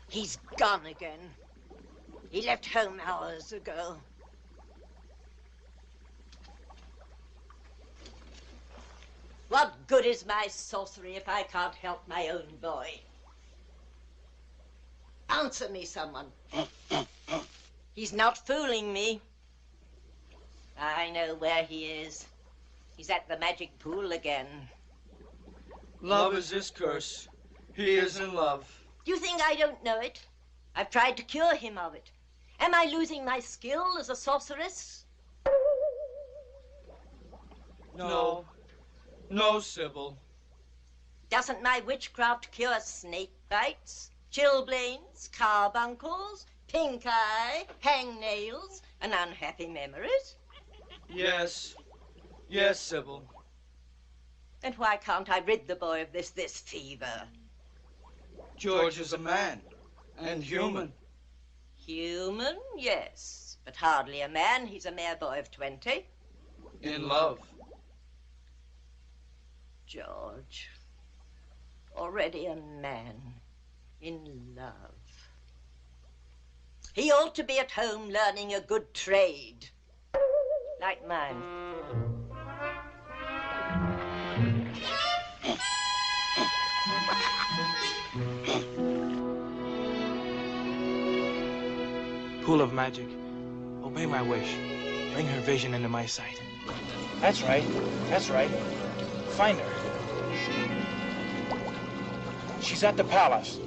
He's gone again. He left home hours ago. What good is my sorcery if I can't help my own boy? Answer me, someone. He's not fooling me. I know where he is. He's at the magic pool again. Love is his curse. He is in love. Do you think I don't know it? I've tried to cure him of it. Am I losing my skill as a sorceress? No. No, Sybil. Doesn't my witchcraft cure snake bites, chilblains, carbuncles, pink eye, hangnails, and unhappy memories? Yes. Yes, Sybil. And why can't I rid the boy of this fever? George is a man, and human. Human, yes, but hardly a man. He's a mere boy of 20. In love. George, already a man, in love. He ought to be at home learning a good trade, like mine. Pool of magic, obey my wish. Bring her vision into my sight. That's right. That's right. Find her. She's at the palace.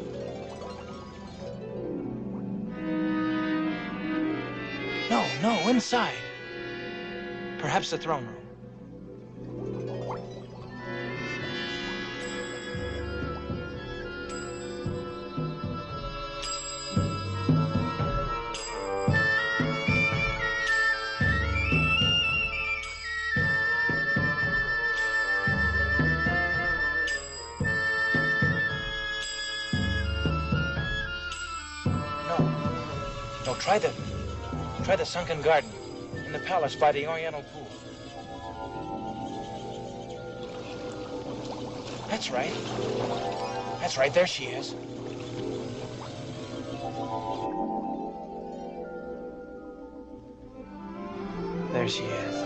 No, inside. Perhaps the throne room. No, try the sunken garden in the palace by the Oriental pool. That's right. That's right, there she is. There she is.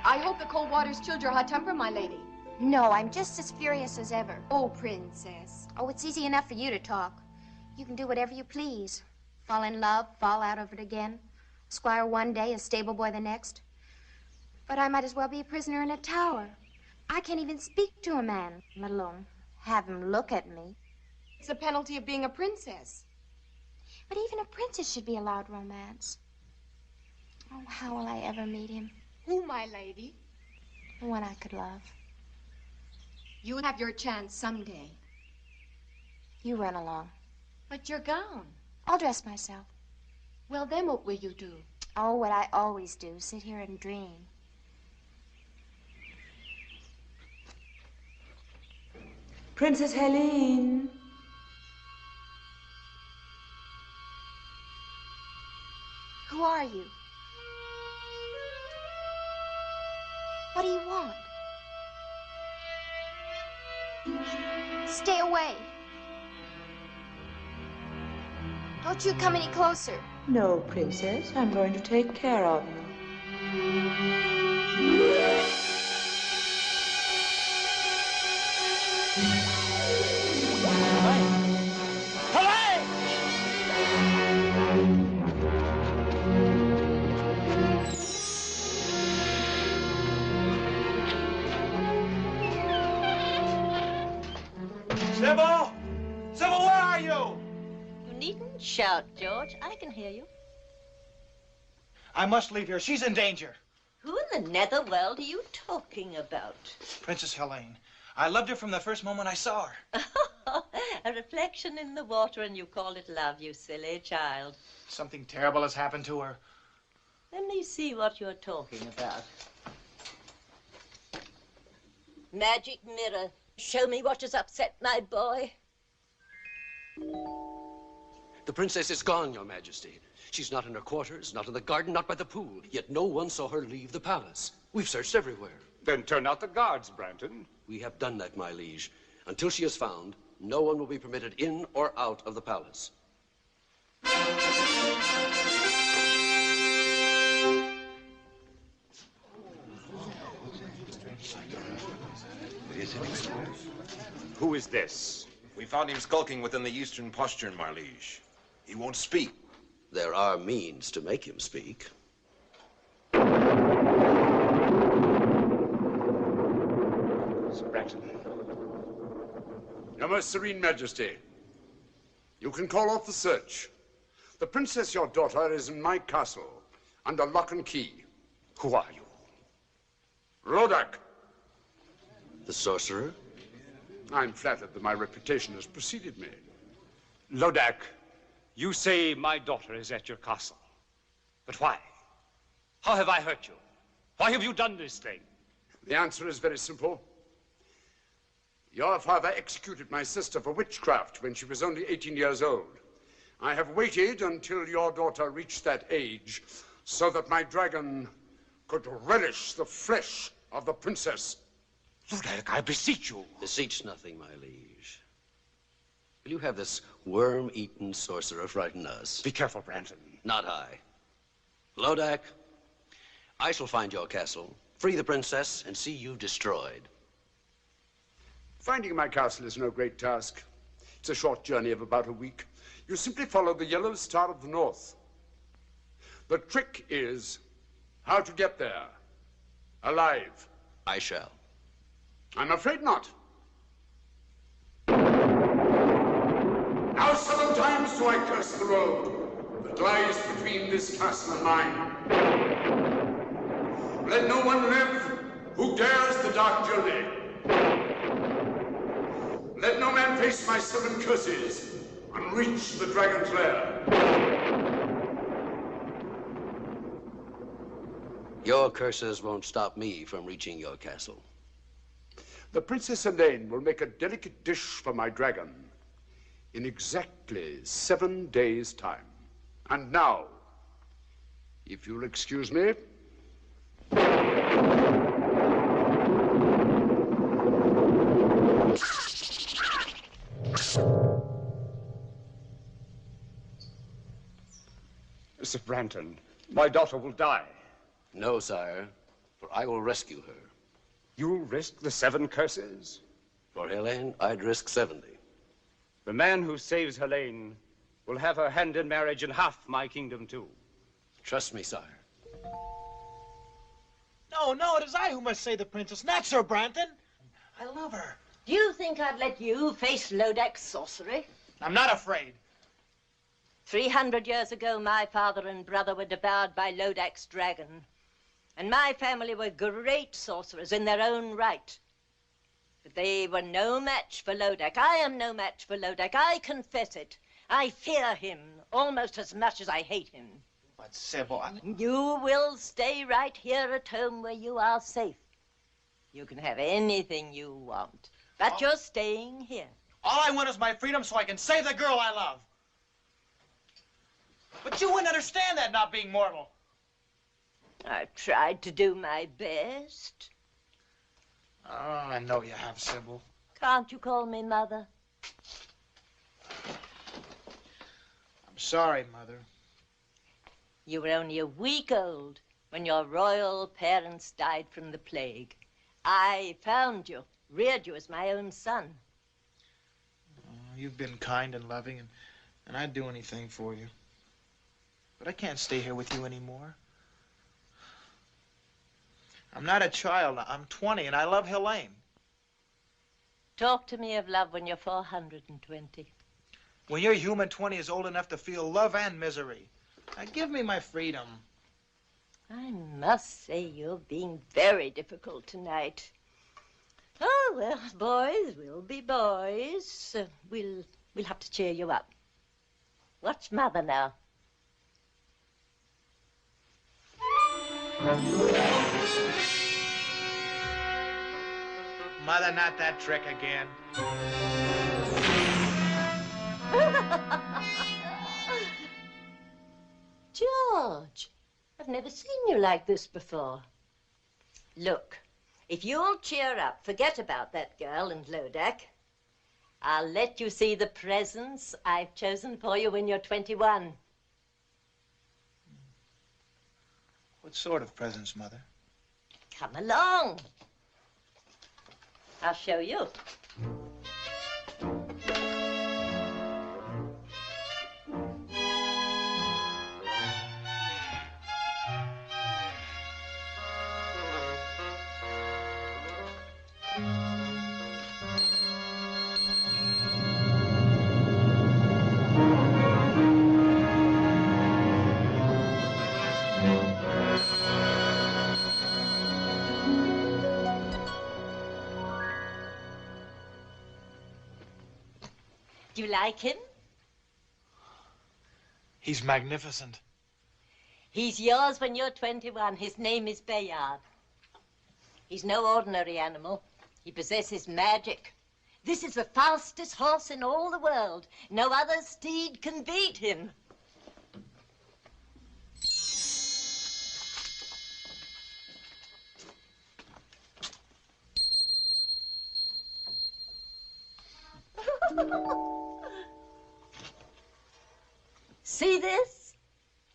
I hope the cold water's chilled your hot temper, my lady. No, I'm just as furious as ever. Oh, princess. Oh, it's easy enough for you to talk. You can do whatever you please. Fall in love, fall out of it again. Squire one day, a stable boy the next. But I might as well be a prisoner in a tower. I can't even speak to a man, let alone have him look at me. It's the penalty of being a princess. But even a princess should be allowed romance. Oh, how will I ever meet him? Who, my lady? The one I could love. You'll have your chance someday. You run along. But your gown. I'll dress myself. Well, then what will you do? Oh, what I always do, sit here and dream. Princess Helene. Who are you? What do you want? Stay away. Don't you come any closer. No, Princess, I'm going to take care of you. Sybil! Sybil, where are you? You needn't shout, George. I can hear you. I must leave here. She's in danger. Who in the netherworld are you talking about? Princess Helene. I loved her from the first moment I saw her. A reflection in the water, and you call it love, you silly child. Something terrible has happened to her. Let me see what you're talking about. Magic mirror. Show me what has upset my boy. The princess is gone, Your Majesty. She's not in her quarters, not in the garden, not by the pool. Yet no one saw her leave the palace. We've searched everywhere. Then turn out the guards, Branton. We have done that, my liege. Until she is found, no one will be permitted in or out of the palace. Who is this? We found him skulking within the eastern postern, my liege. He won't speak. There are means to make him speak. Sir Branton. Your most serene majesty, you can call off the search. The princess, your daughter, is in my castle, under lock and key. Who are you? Rodak. The sorcerer? I'm flattered that my reputation has preceded me. Lodak, you say my daughter is at your castle. But why? How have I hurt you? Why have you done this thing? The answer is very simple. Your father executed my sister for witchcraft when she was only 18 years old. I have waited until your daughter reached that age so that my dragon could relish the flesh of the princess. Lodak, I beseech you. Beseech nothing, my liege. Will you have this worm-eaten sorcerer frighten us? Be careful, Branton. Not I. Lodak, I shall find your castle, free the princess, and see you destroyed. Finding my castle is no great task. It's a short journey of about a week. You simply follow the yellow star of the north. The trick is how to get there, alive. I shall. I'm afraid not. Now 7 times do I curse the road that lies between this castle and mine. Let no one live who dares the dark journey. Let no man face my 7 curses and reach the dragon's lair. Your curses won't stop me from reaching your castle. The Princess Helene will make a delicate dish for my dragon in exactly 7 days' time. And now, if you'll excuse me. Mr. Branton, my daughter will die. No, sire. For I will rescue her. You'll risk the 7 curses? For Helene, I'd risk 70. The man who saves Helene will have her hand in marriage and half my kingdom, too. Trust me, sire. No, it is I who must save the princess, not Sir Branton. I love her. Do you think I'd let you face Lodak's sorcery? I'm not afraid. 300 years ago, my father and brother were devoured by Lodak's dragon. And my family were great sorcerers in their own right. But they were no match for Lodak. I am no match for Lodak. I confess it. I fear him almost as much as I hate him. But Sybil, You will stay right here at home where you are safe. You can have anything you want, but you're staying here. all I want is my freedom so I can save the girl I love. But you wouldn't understand that, not being mortal. I've tried to do my best. Oh, I know you have, Sybil. Can't you call me Mother? I'm sorry, Mother. You were only a week old when your royal parents died from the plague. I found you, reared you as my own son. You've been kind and loving, and I'd do anything for you. But I can't stay here with you anymore. I'm not a child. I'm 20, and I love Helene. Talk to me of love when you're 420. When your human 20 is old enough to feel love and misery. Now, give me my freedom. I must say you're being very difficult tonight. Oh, well, boys will be boys. We'll have to cheer you up. Watch Mother now. Mother, not that trick again. George, I've never seen you like this before. Look, if you'll cheer up, forget about that girl and Lodak. I'll let you see the presents I've chosen for you when you're 21. What sort of presents, Mother? Come along. I'll show you. Do you like him? He's magnificent. He's yours when you're 21. His name is Bayard. He's no ordinary animal. He possesses magic. This is the fastest horse in all the world. No other steed can beat him. See this?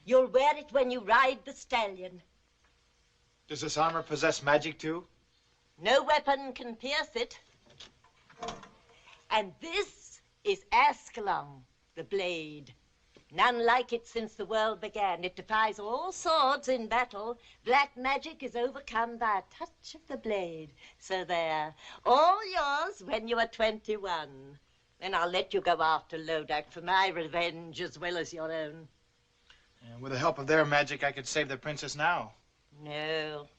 You'll wear it when you ride the stallion. Does this armor possess magic, too? No weapon can pierce it. And this is Ascalon, the blade. None like it since the world began. It defies all swords in battle. Black magic is overcome by a touch of the blade. So there, all yours when you are 21. Then I'll let you go after Lodak for my revenge as well as your own. And with the help of their magic, I could save the princess now. No,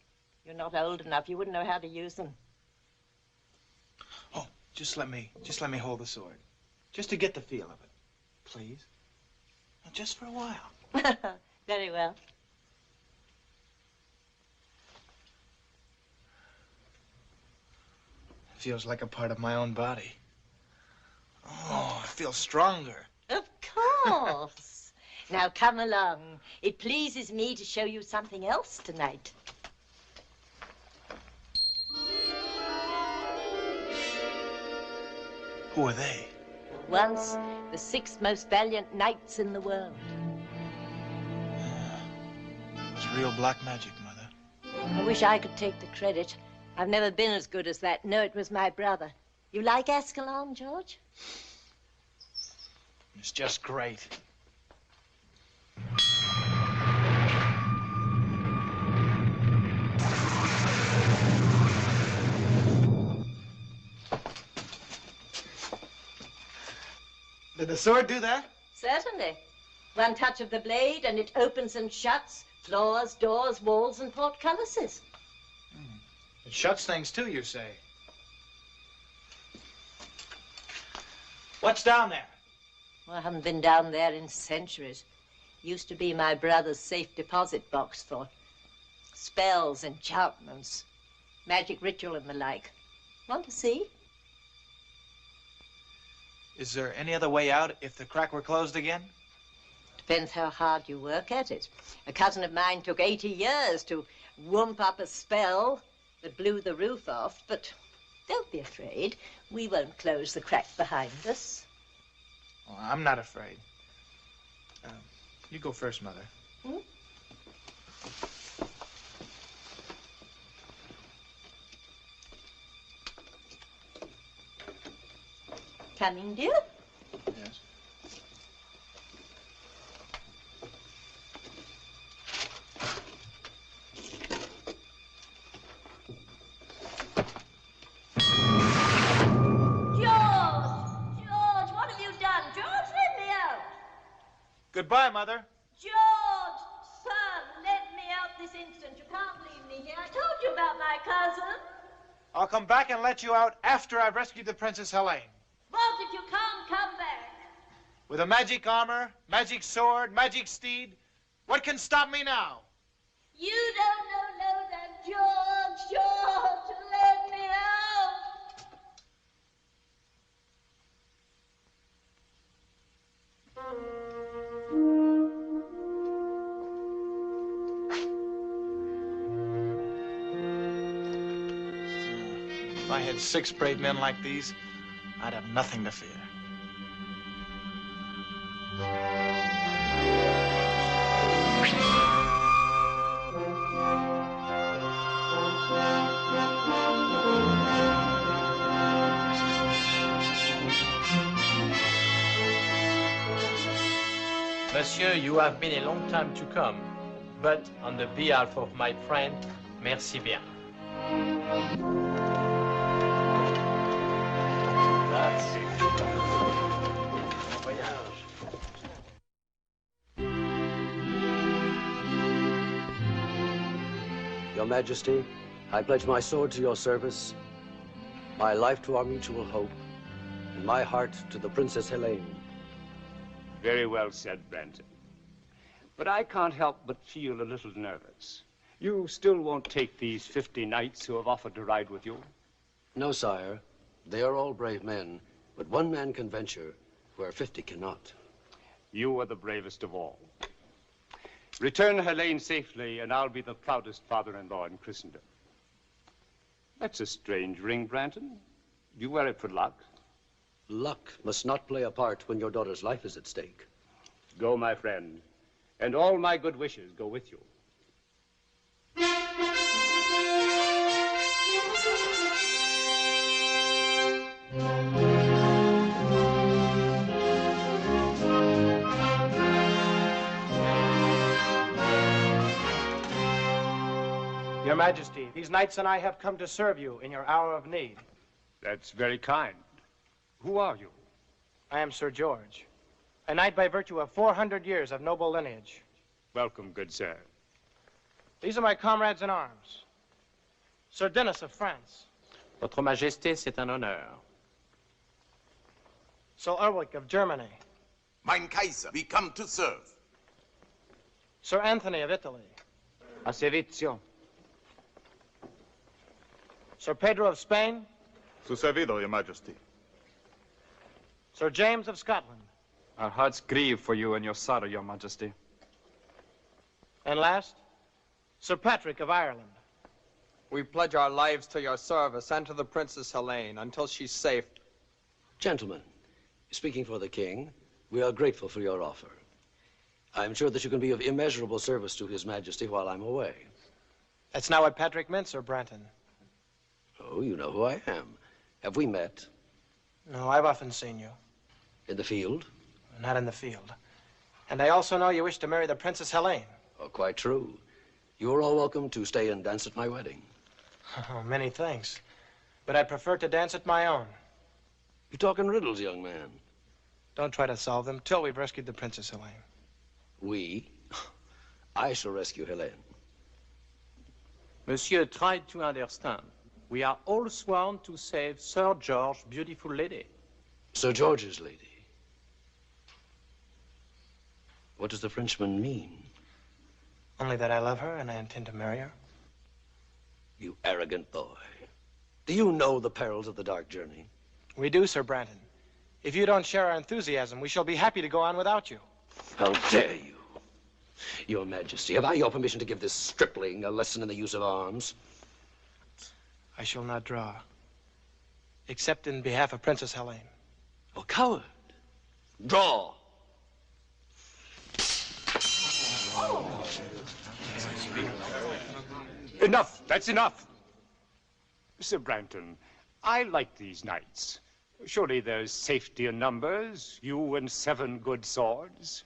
you're not old enough. You wouldn't know how to use them. Oh, just let me hold the sword. Just to get the feel of it. Please? Just for a while. Very well. It feels like a part of my own body. Oh, I feel stronger. Of course. Now come along. It pleases me to show you something else tonight. Who are they? Once the 6 most valiant knights in the world. It was real black magic, Mother. I wish I could take the credit. I've never been as good as that. No, it was my brother. You like Ascalon, George? It's just great. Did the sword do that? Certainly. One touch of the blade and it opens and shuts floors, doors, walls, and portcullises. It shuts things too, you say? What's down there? Well, I haven't been down there in centuries. Used to be my brother's safe deposit box for spells, enchantments, magic ritual and the like. Want to see? Is there any other way out if the crack were closed again? Depends how hard you work at it. A cousin of mine took 80 years to whoomp up a spell that blew the roof off, but don't be afraid. We won't close the crack behind us. Oh, I'm not afraid. You go first, Mother. Hmm? Coming, dear? Yes. Goodbye, Mother. George, son, let me out this instant. You can't leave me here. I told you about my cousin. I'll come back and let you out after I've rescued the Princess Helene. What if you can't come back? With a magic armor, magic sword, magic steed, what can stop me now? You don't know that, George, let me out. If I had 6 brave men like these, I'd have nothing to fear. Monsieur, you have been a long time to come, but on the behalf of my friend, merci bien. Your Majesty, I pledge my sword to your service, my life to our mutual hope, and my heart to the Princess Helene. Very well said, Branton. But I can't help but feel a little nervous. You still won't take these 50 knights who have offered to ride with you? No, sire. They are all brave men, but one man can venture where 50 cannot. You are the bravest of all. Return Helene safely, and I'll be the proudest father-in-law in Christendom. That's a strange ring, Branton. Do you wear it for luck? Luck must not play a part when your daughter's life is at stake. Go, my friend, and all my good wishes go with you. Your Majesty, these knights and I have come to serve you in your hour of need. That's very kind. Who are you? I am Sir George, a knight by virtue of 400 years of noble lineage. Welcome, good sir. These are my comrades in arms. Sir Denis of France. Votre Majesté, c'est un honneur. Sir Ulrich of Germany. Mein Kaiser, we come to serve. Sir Anthony of Italy. A servizio. Sir Pedro of Spain. Su servido, Your Majesty. Sir James of Scotland. Our hearts grieve for you and your sorrow, Your Majesty. And last, Sir Patrick of Ireland. We pledge our lives to your service and to the Princess Helene until she's safe. Gentlemen, speaking for the king, we are grateful for your offer. I'm sure that you can be of immeasurable service to His Majesty while I'm away. That's not what Patrick meant, Sir Branton. Oh, you know who I am. Have we met? No, I've often seen you. In the field? Not in the field. And I also know you wish to marry the Princess Helene. Oh, quite true. You're all welcome to stay and dance at my wedding. Oh, many thanks. But I prefer to dance at my own. You talk in riddles, young man. Don't try to solve them till we've rescued the Princess Helene. We? I shall rescue Helene. Monsieur, try to understand. We are all sworn to save Sir George's beautiful lady. Sir George's lady? What does the Frenchman mean? Only that I love her and I intend to marry her. You arrogant boy. Do you know the perils of the dark journey? We do, Sir Branton. If you don't share our enthusiasm, we shall be happy to go on without you. How dare you? Your Majesty, have I your permission to give this stripling a lesson in the use of arms? I shall not draw, except in behalf of Princess Helene. Oh, coward. Draw. Enough. That's enough. Sir Branton, I like these knights. Surely there's safety in numbers. You and 7 good swords.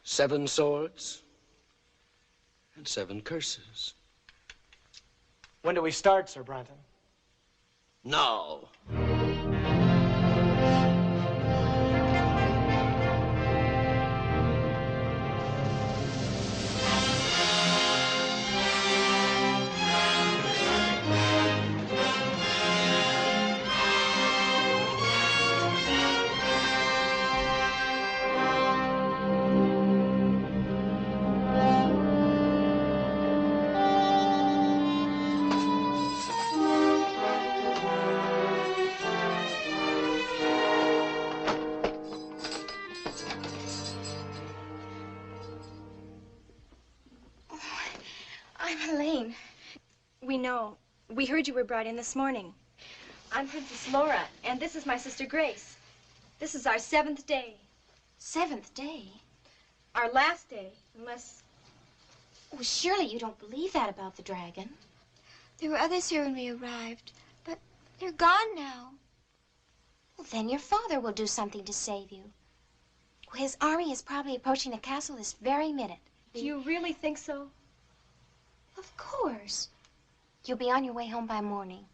7 swords and 7 curses. When do we start, Sir Branton? Now. I'm Helene. We know. We heard you were brought in this morning. I'm Princess Laura, and this is my sister Grace. This is our 7th day. 7th day? Our last day, unless... Oh, surely you don't believe that about the dragon. There were others here when we arrived, but they're gone now. Well, then your father will do something to save you. His army is probably approaching the castle this very minute. Do you really think so? Of course. You'll be on your way home by morning.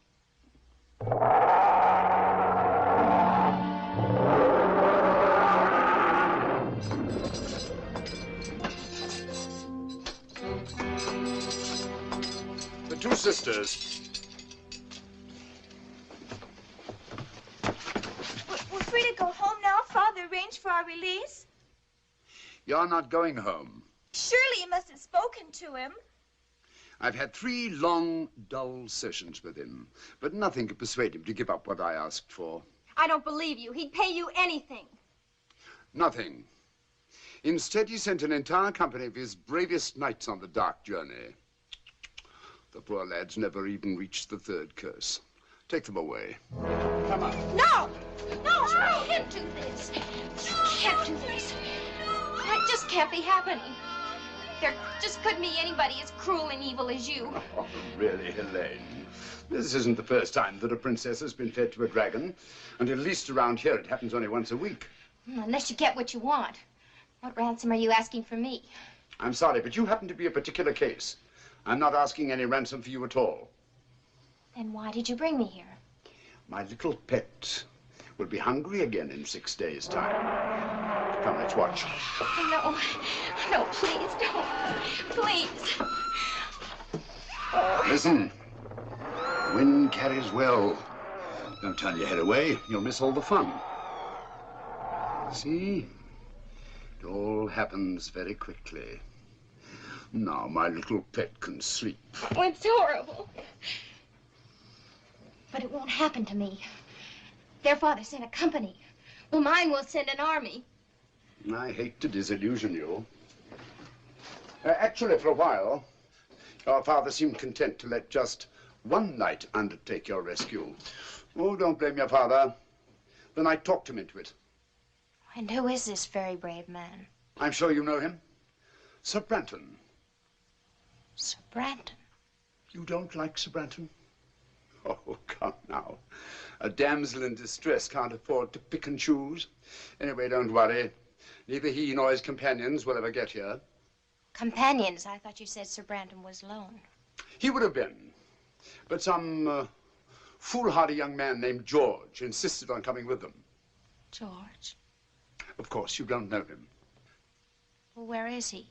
The 2 sisters. We're free to go home now. Father arranged for our release. You're not going home. Surely you must have spoken to him. I've had 3 long, dull sessions with him, but nothing could persuade him to give up what I asked for. I don't believe you. He'd pay you anything. Nothing. Instead, he sent an entire company of his bravest knights on the dark journey. The poor lads never even reached the 3rd curse. Take them away. Come on. No! No, you can't do this. You can't do this. It just can't be happening. There just couldn't be anybody as cruel and evil as you. Oh, really, Helene? This isn't the first time that a princess has been fed to a dragon. And at least around here, it happens only once a week. Unless you get what you want. What ransom are you asking for me? I'm sorry, but you happen to be a particular case. I'm not asking any ransom for you at all. Then why did you bring me here? My little pet will be hungry again in 6 days' time. Come, let's watch. No, no, please, don't. Please. Listen. Wind carries well. Don't turn your head away. You'll miss all the fun. See? It all happens very quickly. Now my little pet can sleep. Oh, it's horrible. But it won't happen to me. Their father sent a company. Well, mine will send an army. I hate to disillusion you. Actually, for a while, your father seemed content to let just 1 knight undertake your rescue. Oh, don't blame your father. The knight talked him into it. And who is this very brave man? I'm sure you know him. Sir Branton. Sir Branton? You don't like Sir Branton? Oh, come now. A damsel in distress can't afford to pick and choose. Anyway, don't worry. Neither he nor his companions will ever get here. Companions? I thought you said Sir Branton was alone. He would have been. But some foolhardy young man named George insisted on coming with them. George? Of course, you don't know him. Well, where is he?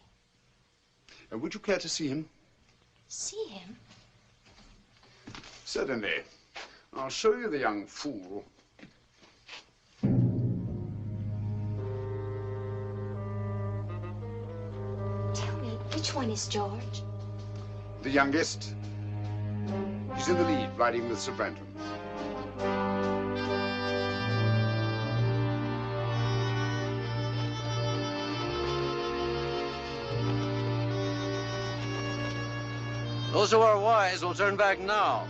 Would you care to see him? See him? Certainly. I'll show you the young fool. Tell me, which one is George? The youngest. He's in the lead, riding with Sir Branton. Those who are wise will turn back now.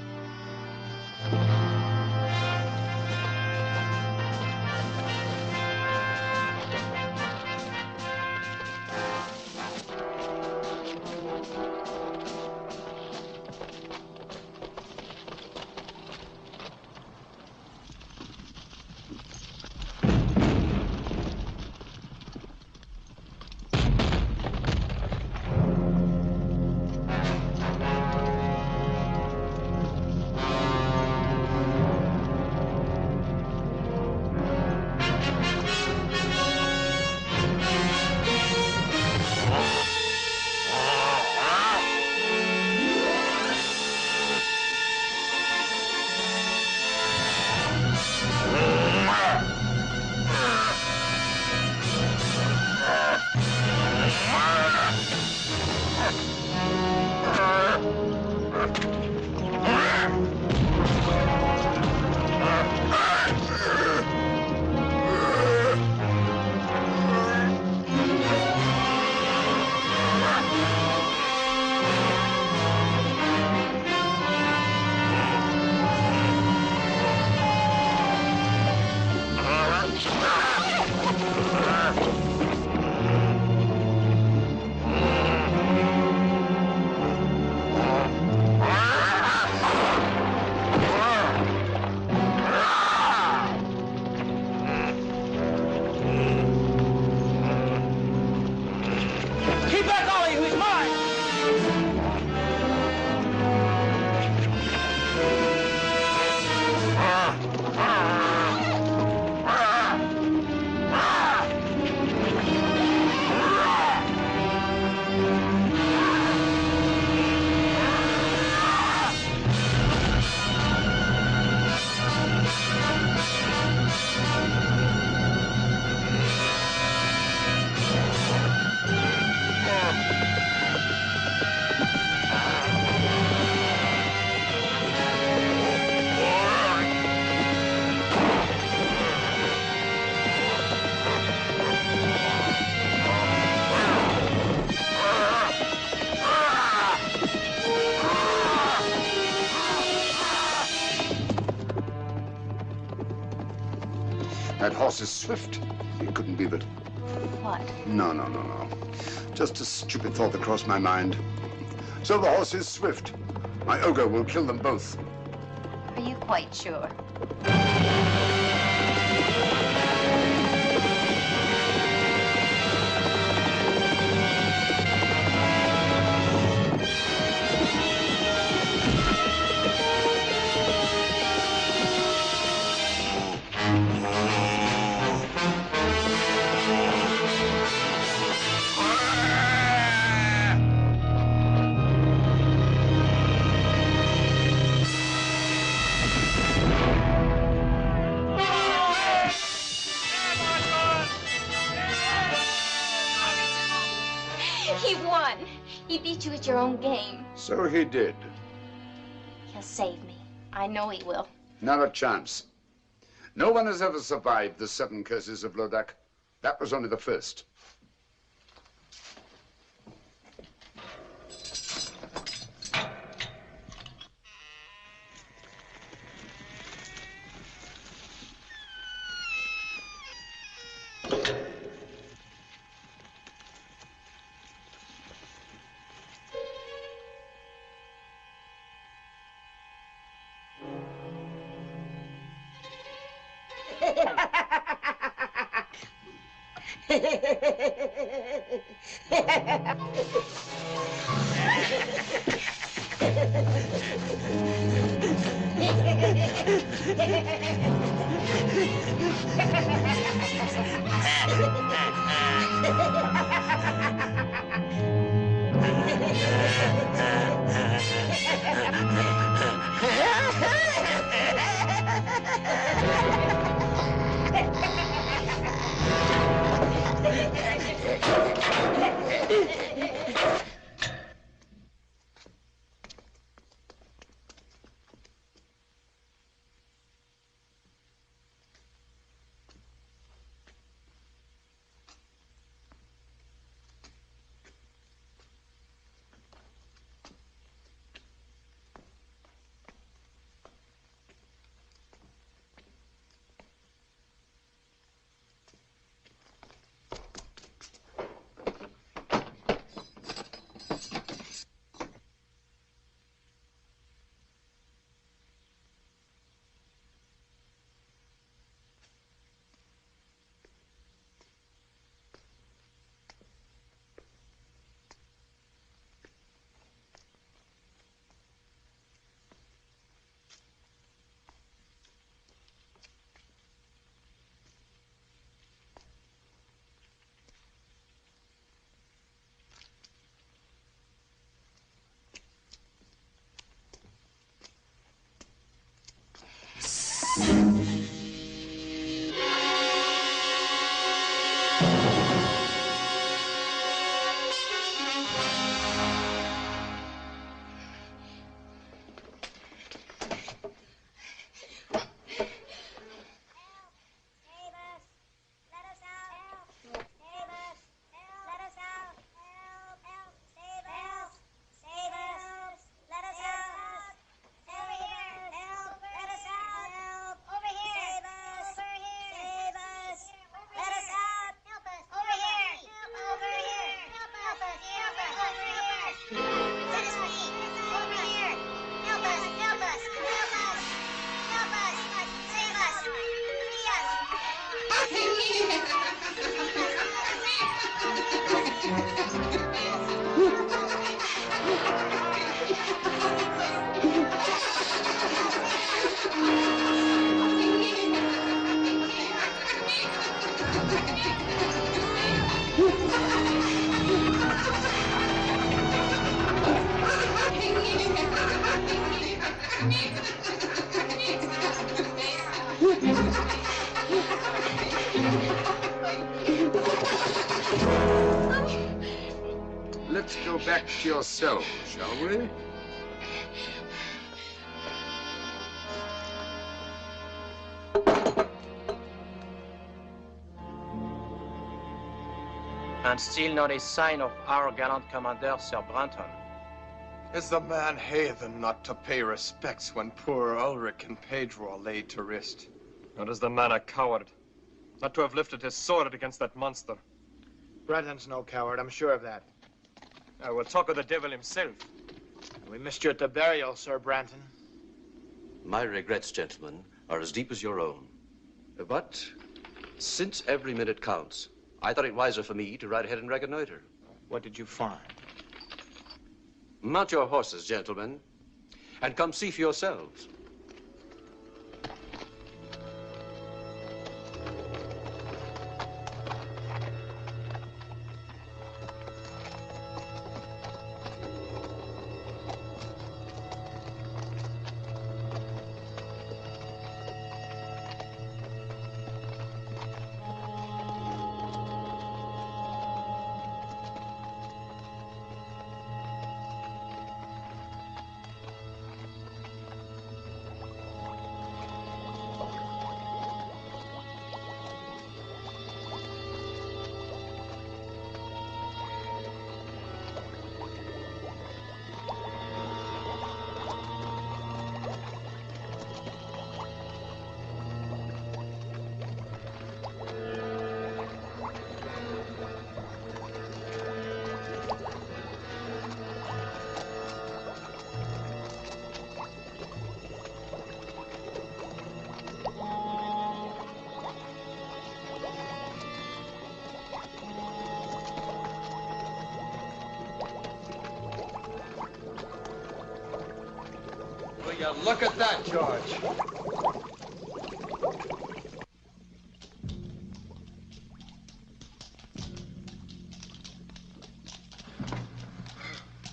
That horse is swift. It couldn't be that. What? No. Just a stupid thought that crossed my mind. So the horse is swift. My ogre will kill them both. Are you quite sure? He won. He beat you at your own game. So he did. He'll save me. I know he will. Not a chance. No one has ever survived the 7 curses of Lodak. That was only the first. Let's go back to your cell, shall we? And still not a sign of our gallant commander, Sir Branton. Is the man heathen not to pay respects when poor Ulrich and Pedro are laid to rest? Or is the man a coward? Not to have lifted his sword against that monster. Branton's no coward, I'm sure of that. I will talk of the devil himself. We missed you at the burial, Sir Branton. My regrets, gentlemen, are as deep as your own. But since every minute counts, I thought it wiser for me to ride ahead and reconnoiter. What did you find? Mount your horses, gentlemen, and come see for yourselves. you look at that, George?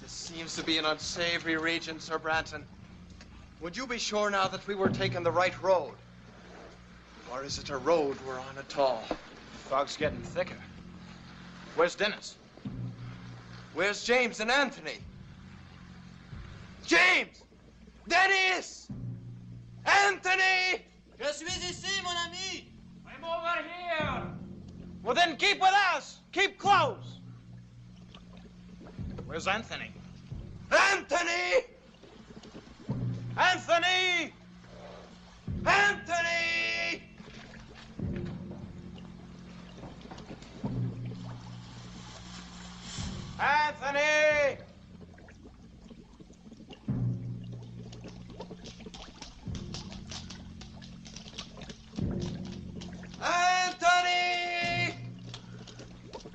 This seems to be an unsavory region, Sir Branton. Would you be sure now that we were taking the right road? Or is it a road we're on at all? Fog's getting thicker. Where's Dennis? Where's James and Anthony? James! Dennis! Anthony! Je suis ici, mon ami. I'm over here. Well, then keep with us. Keep close. Where's Anthony? Anthony! Anthony! Anthony! Anthony! Anthony!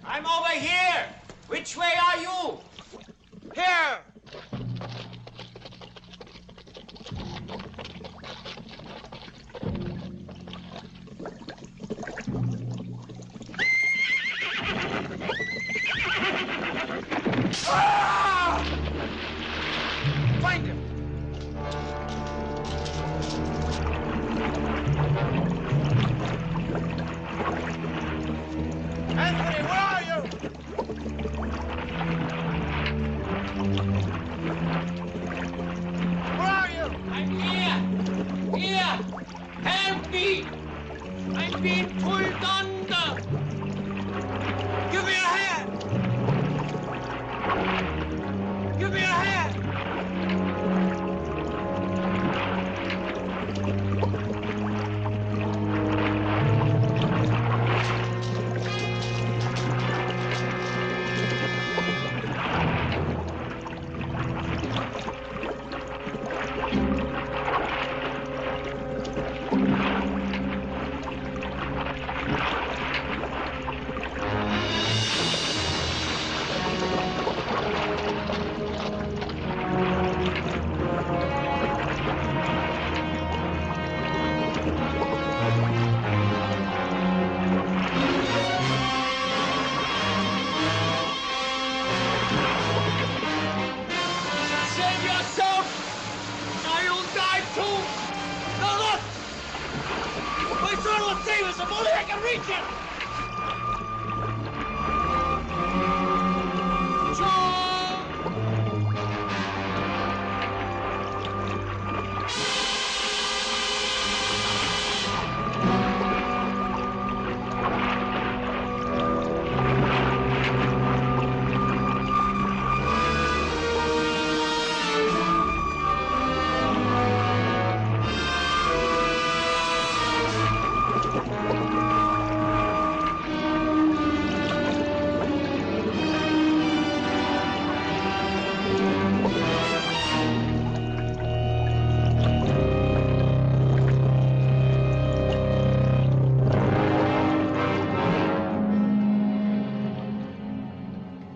I'm over here. Which way are you? Here. Ah! Find him. Anthony, where are you? Where are you? I'm here. Here. Help me. I'm being pulled under. Give me a hand. Give me a hand. Save yourself! Or you'll die too! Now look! My sword will save us if only I can reach it!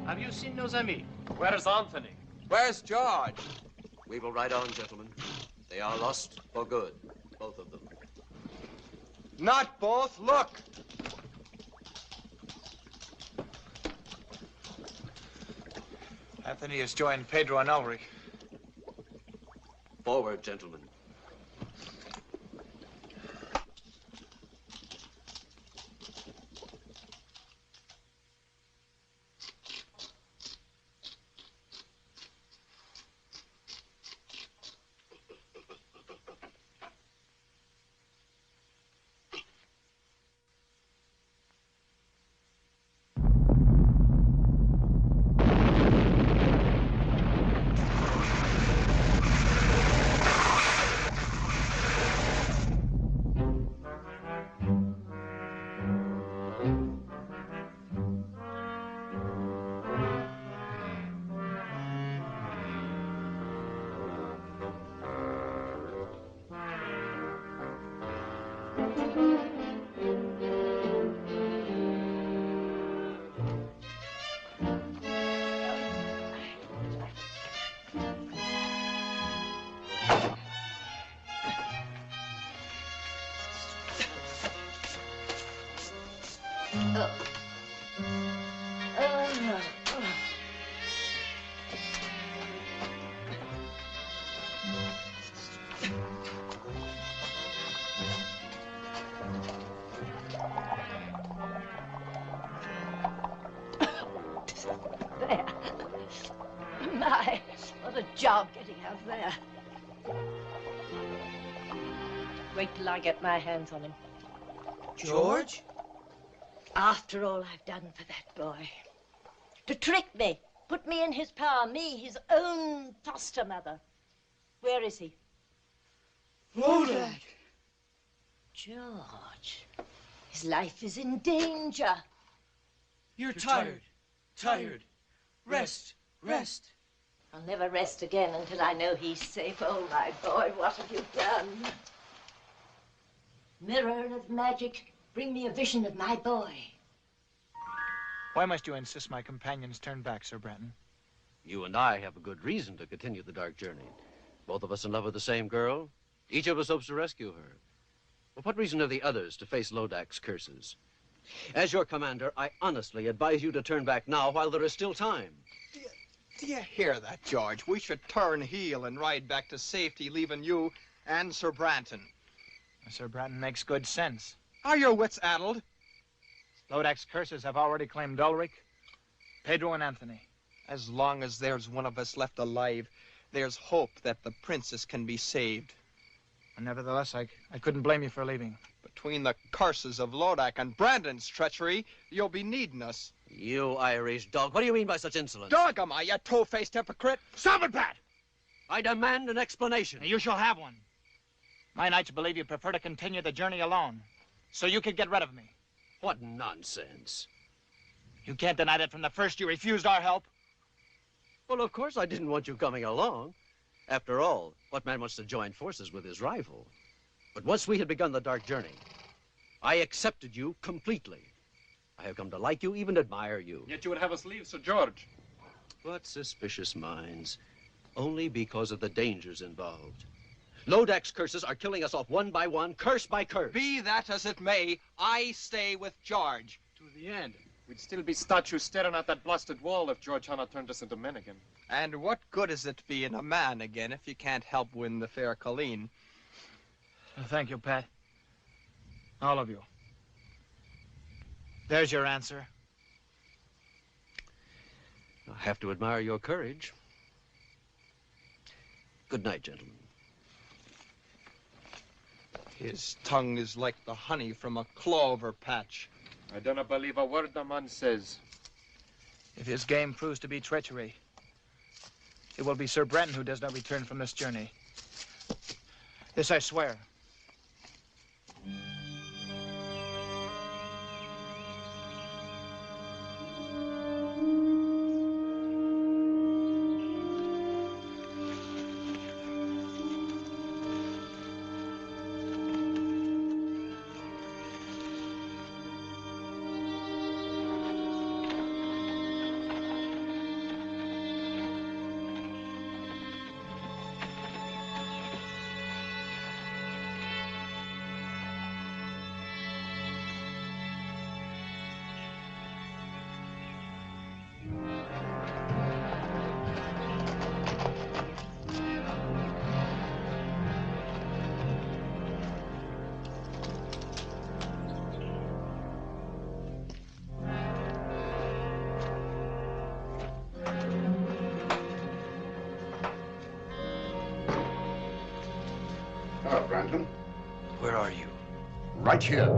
Have you seen nos amis? Where's Anthony? Where's George? We will ride on, gentlemen. They are lost for good, both of them. Not both. Look. Anthony has joined Pedro and Ulrich. Forward, gentlemen. My, what a job getting out there. Wait till I get my hands on him. George? After all I've done for that boy. To trick me, put me in his power, me, his own foster mother. Where is he? Lodak! George, his life is in danger. You're tired. Tired. Rest. Rest. I'll never rest again until I know he's safe. Oh, my boy, what have you done? Mirror of magic, bring me a vision of my boy. Why must you insist my companions turn back, Sir Brenton? You and I have a good reason to continue the dark journey. Both of us in love with the same girl. Each of us hopes to rescue her. Well, what reason have the others to face Lodak's curses? As your commander, I honestly advise you to turn back now while there is still time. Do you hear that, George? We should turn heel and ride back to safety, leaving you and Sir Branton. Sir Branton makes good sense. Are your wits addled? Lodak's curses have already claimed Ulrich, Pedro, and Anthony. As long as there's one of us left alive, there's hope that the princess can be saved. And nevertheless, I couldn't blame you for leaving. Between the curses of Lodak and Brandon's treachery, you'll be needing us. You Irish dog, what do you mean by such insolence? Dog am I, you two-faced hypocrite! Stop it, Pat! I demand an explanation. You shall have one. My knights believe you prefer to continue the journey alone, so you could get rid of me. What nonsense. You can't deny that from the first you refused our help. Well, of course I didn't want you coming along. After all, what man wants to join forces with his rival? But once we had begun the dark journey, I accepted you completely. I have come to like you, even admire you. Yet you would have us leave, Sir George. What suspicious minds. Only because of the dangers involved. Lodak's curses are killing us off one by one, curse by curse. Be that as it may, I stay with George. To the end. We'd still be statues staring at that blasted wall if George Hanna turned us into men again. And what good is it being a man again if you can't help win the fair Colleen? Thank you, Pat. All of you. There's your answer. I have to admire your courage. Good night, gentlemen. His tongue is like the honey from a clover patch. I don't believe a word the man says. If his game proves to be treachery, it will be Sir Brenton who does not return from this journey. This I swear. Hello, Brandon. Where are you? Right here.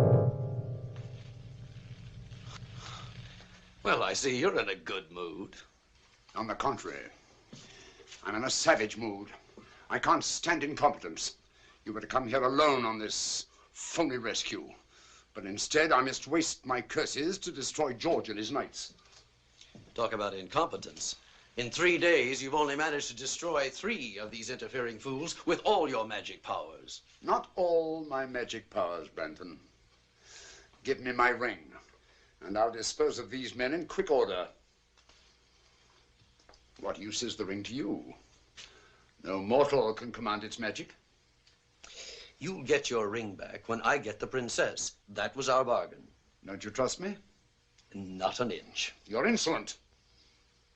Well, I see you're in a good mood. On the contrary, I'm in a savage mood. I can't stand incompetence. You were to come here alone on this phony rescue. But instead, I must waste my curses to destroy George and his knights. Talk about incompetence. In 3 days, you've only managed to destroy 3 of these interfering fools with all your magic powers. Not all my magic powers, Branton. Give me my ring, and I'll dispose of these men in quick order. What use is the ring to you? No mortal can command its magic. You'll get your ring back when I get the princess. That was our bargain. Don't you trust me? Not an inch. You're insolent.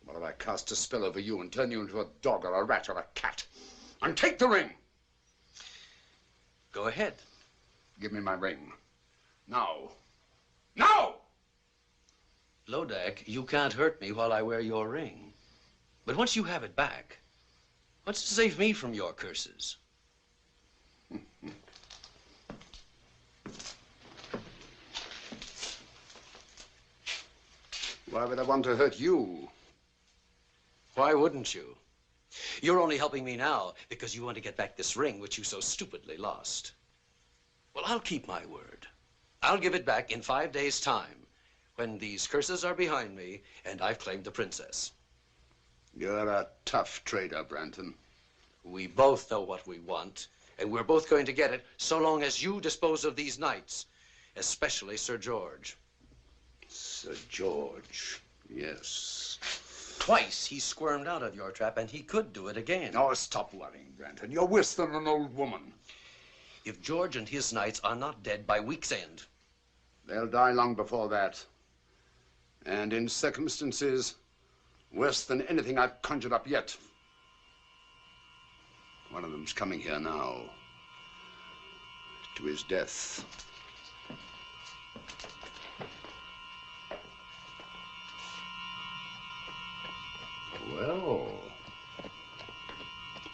What if I cast a spell over you and turn you into a dog or a rat or a cat? And take the ring! Go ahead. Give me my ring. Now. Now! Lodak, you can't hurt me while I wear your ring. But once you have it back, what's to save me from your curses? Why would I want to hurt you? Why wouldn't you? You're only helping me now because you want to get back this ring which you so stupidly lost. Well, I'll keep my word. I'll give it back in 5 days' time, when these curses are behind me and I've claimed the princess. You're a tough trader, Branton. We both know what we want, and we're both going to get it so long as you dispose of these knights, especially Sir George. Sir George, yes. Twice he squirmed out of your trap, and he could do it again. Oh, stop worrying, Branton. You're worse than an old woman. If George and his knights are not dead by week's end, they'll die long before that. And in circumstances worse than anything I've conjured up yet. One of them's coming here now. To his death. Well,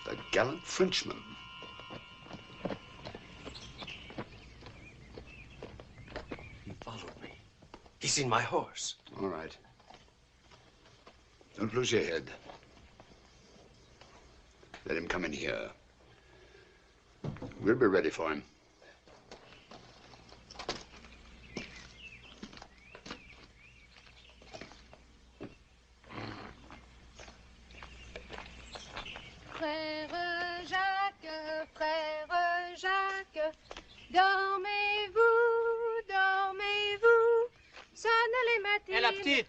the gallant Frenchman. He followed me. He's seen my horse. All right. Don't lose your head. Let him come in here. We'll be ready for him. Frère Jacques, dormez-vous, dormez-vous, sonne les matines. Et la petite,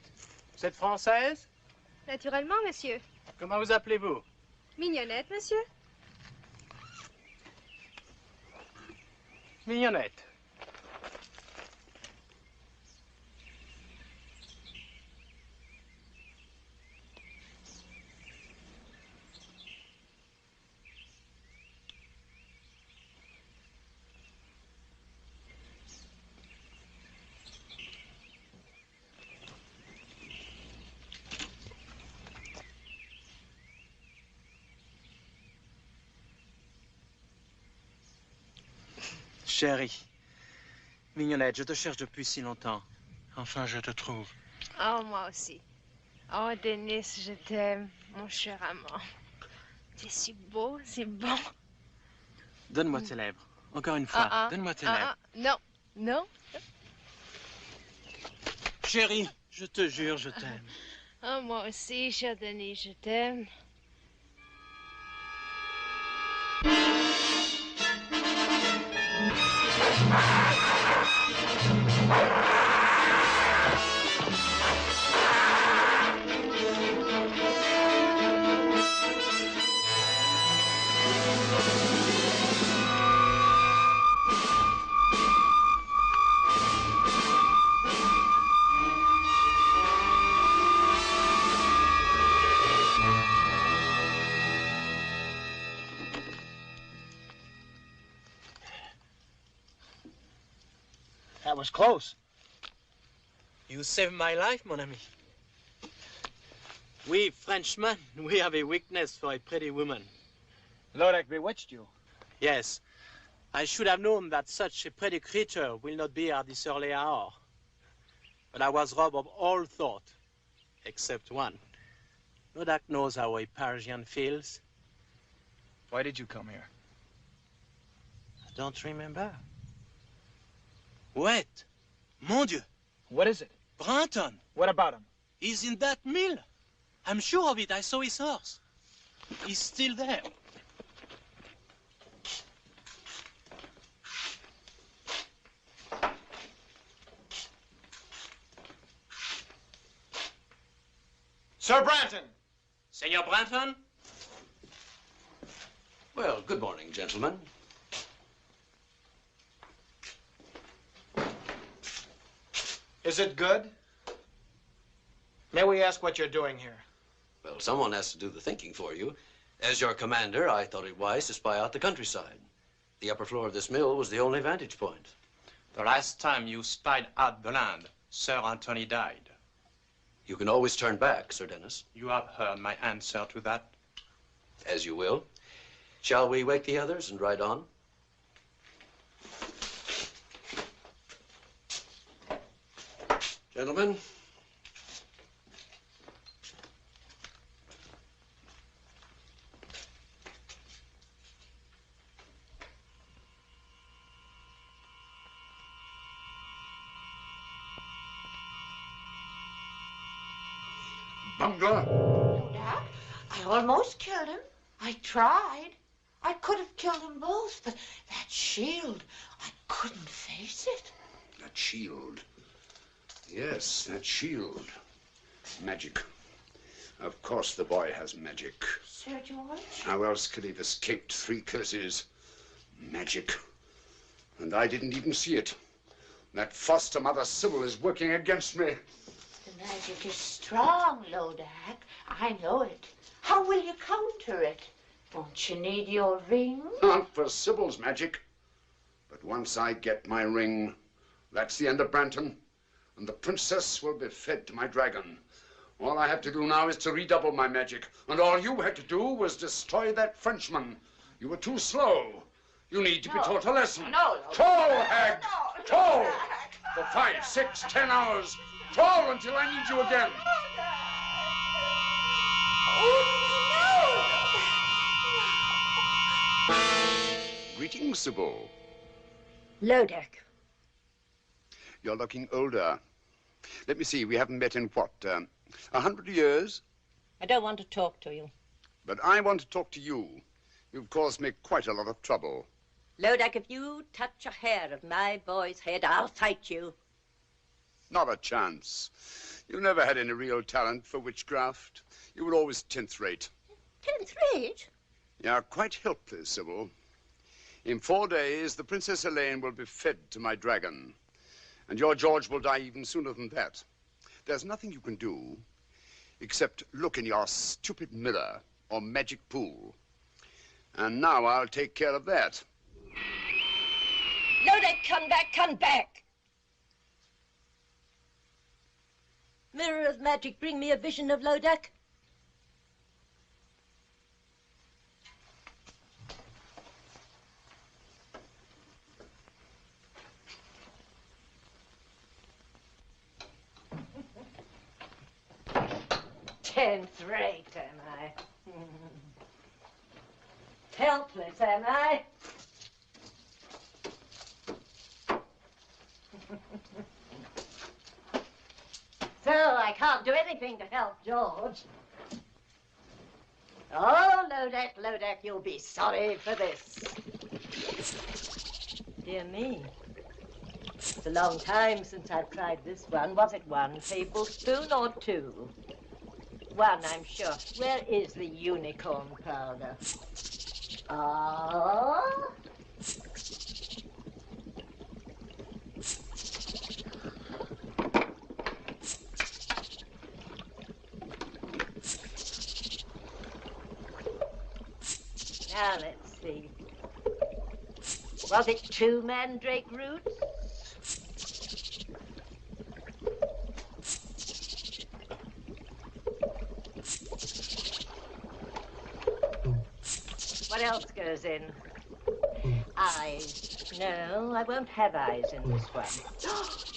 vous êtes française? Naturellement, monsieur. Comment vous appelez-vous? Mignonnette, monsieur. Mignonnette. Chérie, Mignonnette, je te cherche depuis si longtemps. Enfin, je te trouve. Oh, moi aussi. Oh, Denis, je t'aime, mon cher amant. Tu es si beau, si bon. Donne-moi tes lèvres. Encore une fois, donne-moi tes lèvres. Non, non. Chérie, je te jure, je t'aime. Oh, moi aussi, cher Denis, je t'aime. That was close. You saved my life, mon ami. We Frenchmen, we have a weakness for a pretty woman. Lodek bewitched you. Yes. I should have known that such a pretty creature will not be at this early hour. But I was robbed of all thought, except one. Lodek knows how a Parisian feels. Why did you come here? I don't remember. Wait! Mon Dieu! What is it? Branton! What about him? He's in that mill. I'm sure of it. I saw his horse. He's still there. Sir Branton! Senor Branton? Well, good morning, gentlemen. Is it good? May we ask what you're doing here? Well, someone has to do the thinking for you. As your commander, I thought it wise to spy out the countryside. The upper floor of this mill was the only vantage point. The last time you spied out the land, Sir Anthony died. You can always turn back, Sir Dennis. You have heard my answer to that. As you will. Shall we wake the others and ride on? Gentlemen. Bungler! Dad, I almost killed him. I tried. I could have killed them both, but that shield, I couldn't face it. That shield. Yes, that shield. Magic. Of course the boy has magic. Sir George? How else could he have escaped 3 curses? Magic. And I didn't even see it. That foster mother Sybil is working against me. The magic is strong, Lodak. I know it. How will you counter it? Won't you need your ring? Not for Sybil's magic. But once I get my ring, that's the end of Branton. And the princess will be fed to my dragon. All I have to do now is to redouble my magic. And all you had to do was destroy that Frenchman. You were too slow. You need to be taught a lesson. No. Troll, hag! No. Troll! For 5, 6, 10 hours. Troll until I need you again. Greetings, Sybil. Lodak. You're looking older. Let me see, we haven't met in what, 100 years? I don't want to talk to you. But I want to talk to you. You've caused me quite a lot of trouble. Lodak, if you touch a hair of my boy's head, I'll fight you. Not a chance. You never had any real talent for witchcraft. You were always 10th rate. 10th rate? You're quite helpless, Sybil. In 4 days, the Princess Helene will be fed to my dragon. And your George will die even sooner than that. There's nothing you can do except look in your stupid mirror or magic pool. And now I'll take care of that. Lodak, come back, come back! Mirror of magic, bring me a vision of Lodak. Tenth rate, am I? Helpless, am I? So I can't do anything to help George. Oh, Lodak, you'll be sorry for this. Dear me. It's a long time since I've tried this one. Was it 1 tablespoon or 2? 1, I'm sure. Where is the unicorn powder? Oh. Now, let's see. Was it 2 mandrake roots? What else goes in? Eyes. No, I won't have eyes in this one.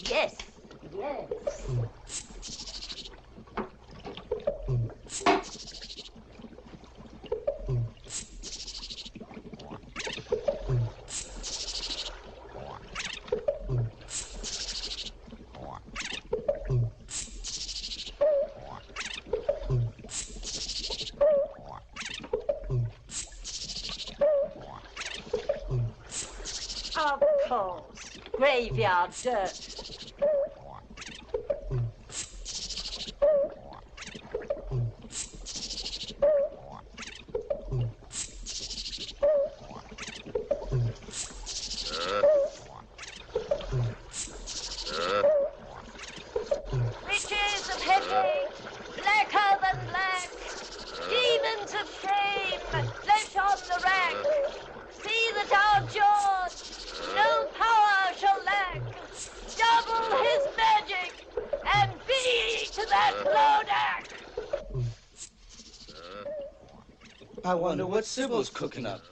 Yes, yes. Of course. Graveyard dirt. Riches of heavy, blacker than black, demons of shame, float on the rack. See that our George no power shall lack. I wonder what Sybil's cooking up.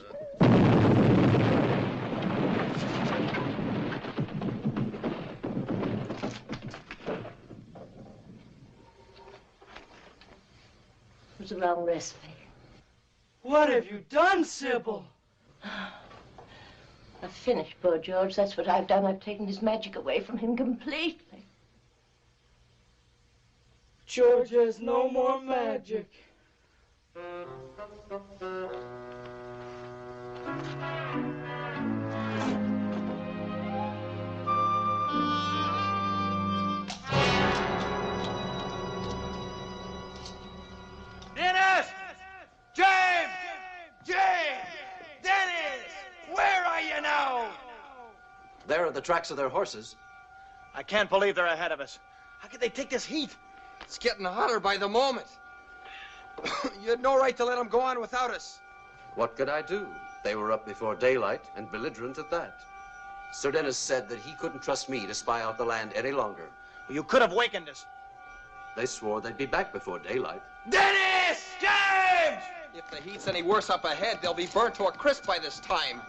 It was a wrong recipe. What have you done, Sybil? I've finished poor George. That's what I've done. I've taken his magic away from him completely. George has no more magic. Dennis! James! James! Dennis! Where are you now? There are the tracks of their horses. I can't believe they're ahead of us. How could they take this heat? It's getting hotter by the moment. You had no right to let them go on without us. What could I do? They were up before daylight and belligerent at that. Sir Dennis said that he couldn't trust me to spy out the land any longer. Well, you could have wakened us. They swore they'd be back before daylight. Dennis! James! If the heat's any worse up ahead, they'll be burnt to a crisp by this time.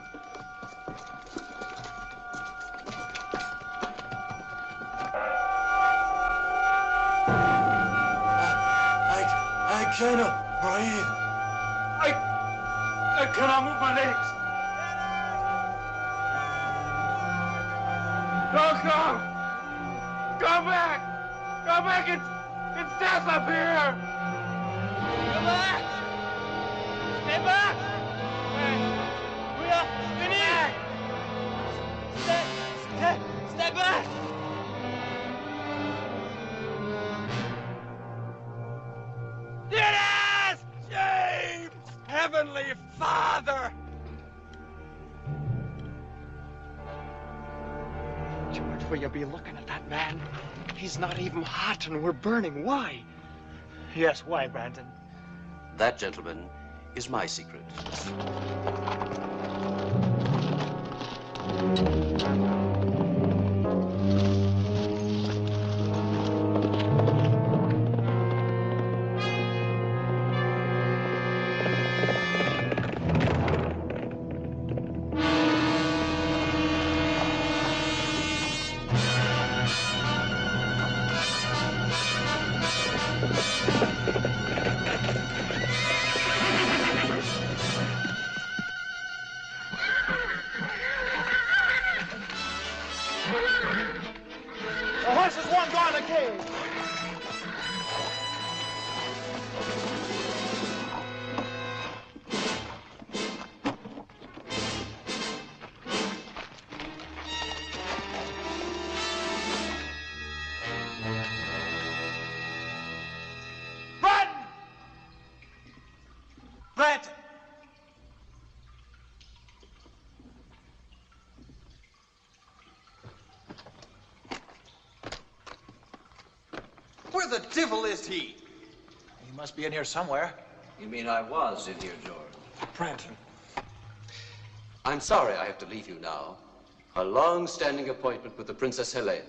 I cannot breathe. I cannot move my legs. Don't go! Go back! Go back! It's death up here! Go back! Stay back! We are finished! Stay back! Dennis! James! Heavenly Father! George, will you be looking at that man? He's not even hot and we're burning. Why? Yes, why, Brandon? That, gentlemen, is my secret. The horses won't go in the cave. Brandon! Where the devil is he? He must be in here somewhere. You mean I was in here, George? Brandon. I'm sorry I have to leave you now. A long-standing appointment with the Princess Helene,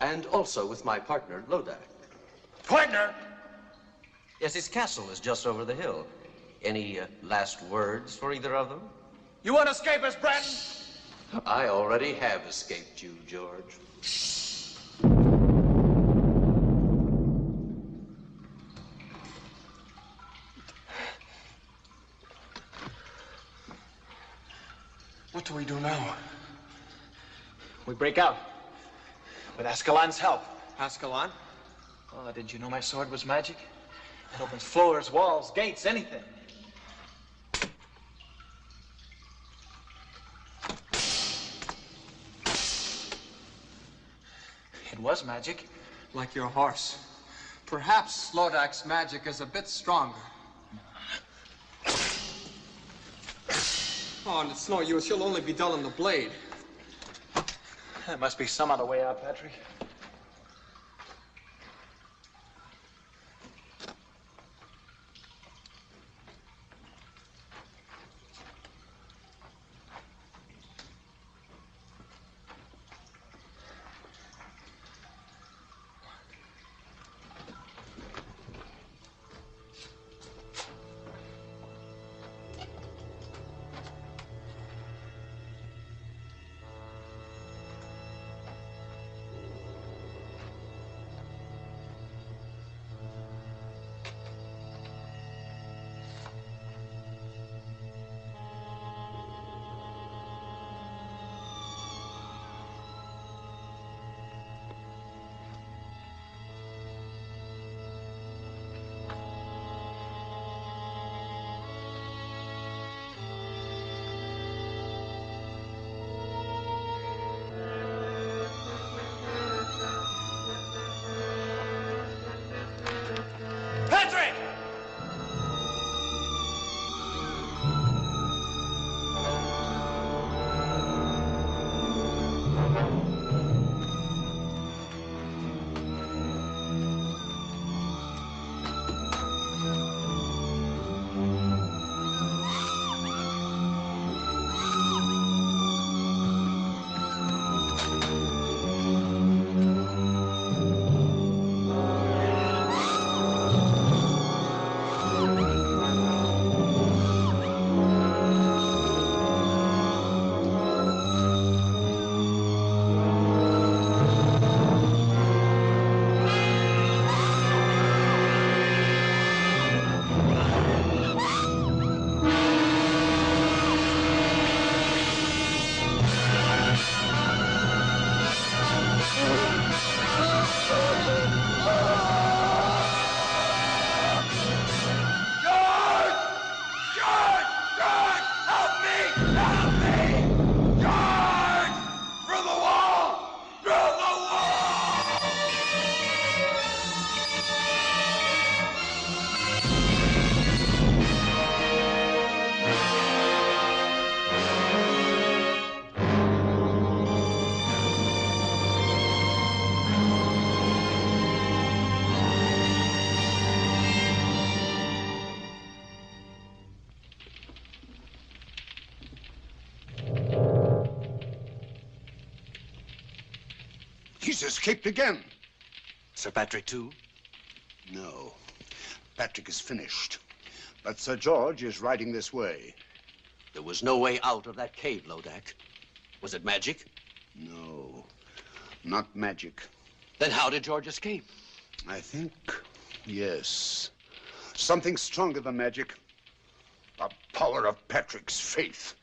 and also with my partner, Lodak. Partner? Yes, his castle is just over the hill. Any last words for either of them? You want to escape us, Brandon? I already have escaped you, George. What do we do now? We break out. With Ascalon's help. Ascalon? Oh, didn't you know my sword was magic? It opens floors, walls, gates, anything. It was magic. Like your horse. Perhaps Lodak's magic is a bit stronger. Oh, and it's no use. You'll only be dulling the blade. There must be some other way out, Patrick. He's escaped again. Sir Patrick, too? No. Patrick is finished. But Sir George is riding this way. There was no way out of that cave, Lodak. Was it magic? No, not magic. Then how did George escape? I think, yes. Something stronger than magic. The power of Patrick's faith.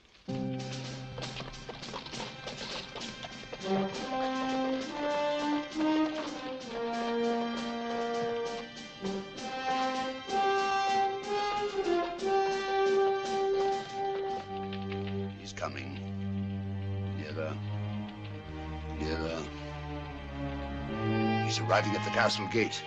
He's coming. Nearer. Nearer. He's arriving at the castle gate.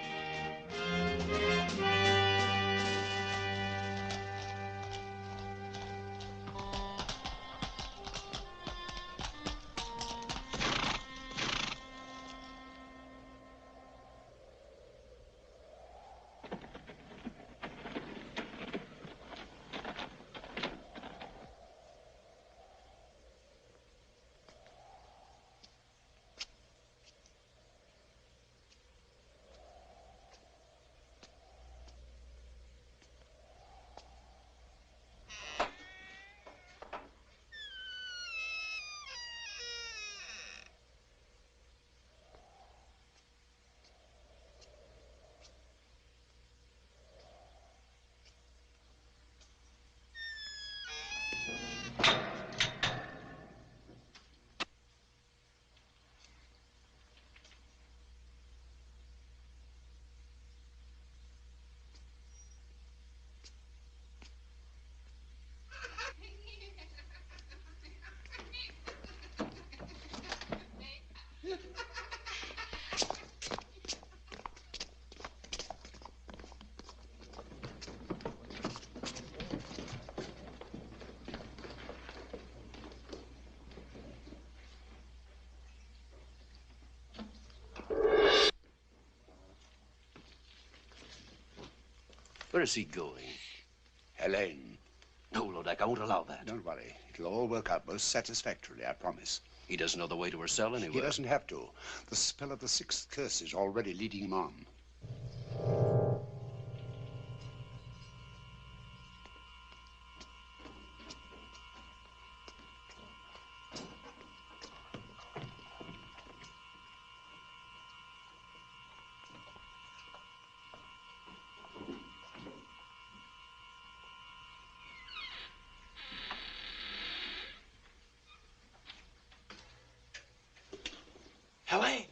Where is he going? Helene. No, Lodak, I won't allow that. Don't worry. It'll all work out most satisfactorily, I promise. He doesn't know the way to her cell anyway. He doesn't have to. The spell of the sixth curse is already leading him on. Helene!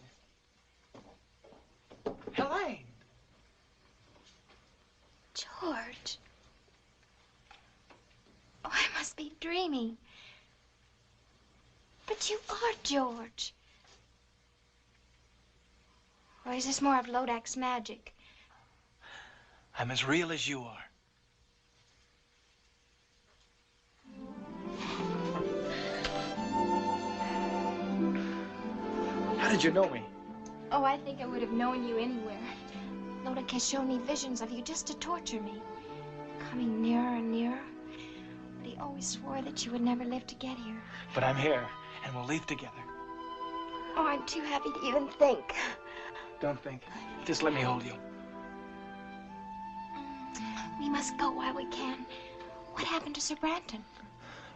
Helene! George. Oh, I must be dreaming. But you are George. Or is this more of Lodak's magic? I'm as real as you are. How did you know me? Oh, I think I would have known you anywhere. Lodak has shown me visions of you just to torture me. Coming nearer and nearer. But he always swore that you would never live to get here. But I'm here, and we'll leave together. Oh, I'm too happy to even think. Don't think. Just let me hold you. We must go while we can. What happened to Sir Branton?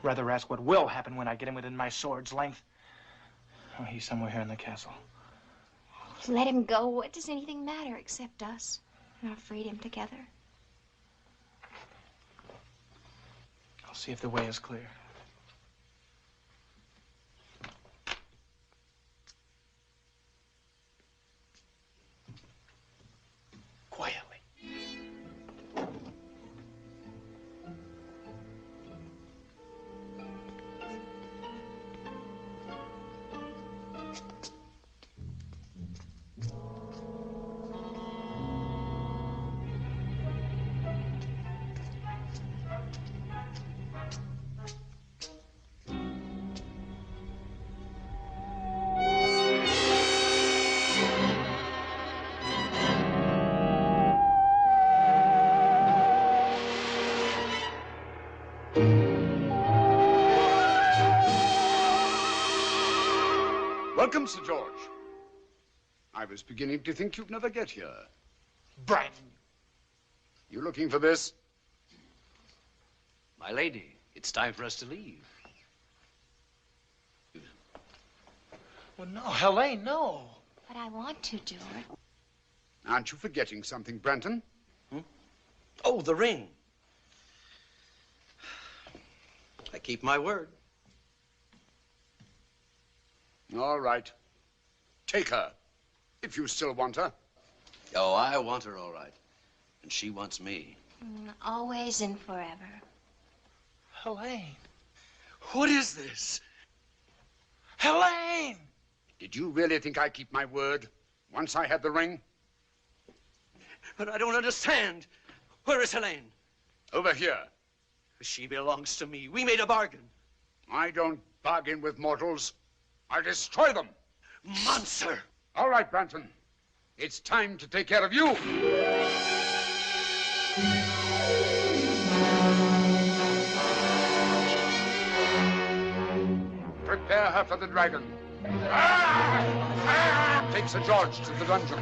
Rather ask what will happen when I get him within my sword's length. Oh, he's somewhere here in the castle. Let him go. What does anything matter except us? And our freedom together. I'll see if the way is clear. Quietly. Welcome, Sir George. I was beginning to think you'd never get here. Brandon! You looking for this? My lady, it's time for us to leave. Well, no, Helene, no. But I want to, George. Aren't you forgetting something, Branton? Oh, the ring. I keep my word. All right. Take her, if you still want her. Oh, I want her all right. And she wants me. Always and forever. Helene. What is this? Helene! Did you really think I keep my word once I had the ring? But I don't understand. Where is Helene? Over here. She belongs to me. We made a bargain. I don't bargain with mortals. I destroy them. Monster! All right, Branton. It's time to take care of you. Prepare her for the dragon. Take Sir George to the dungeon.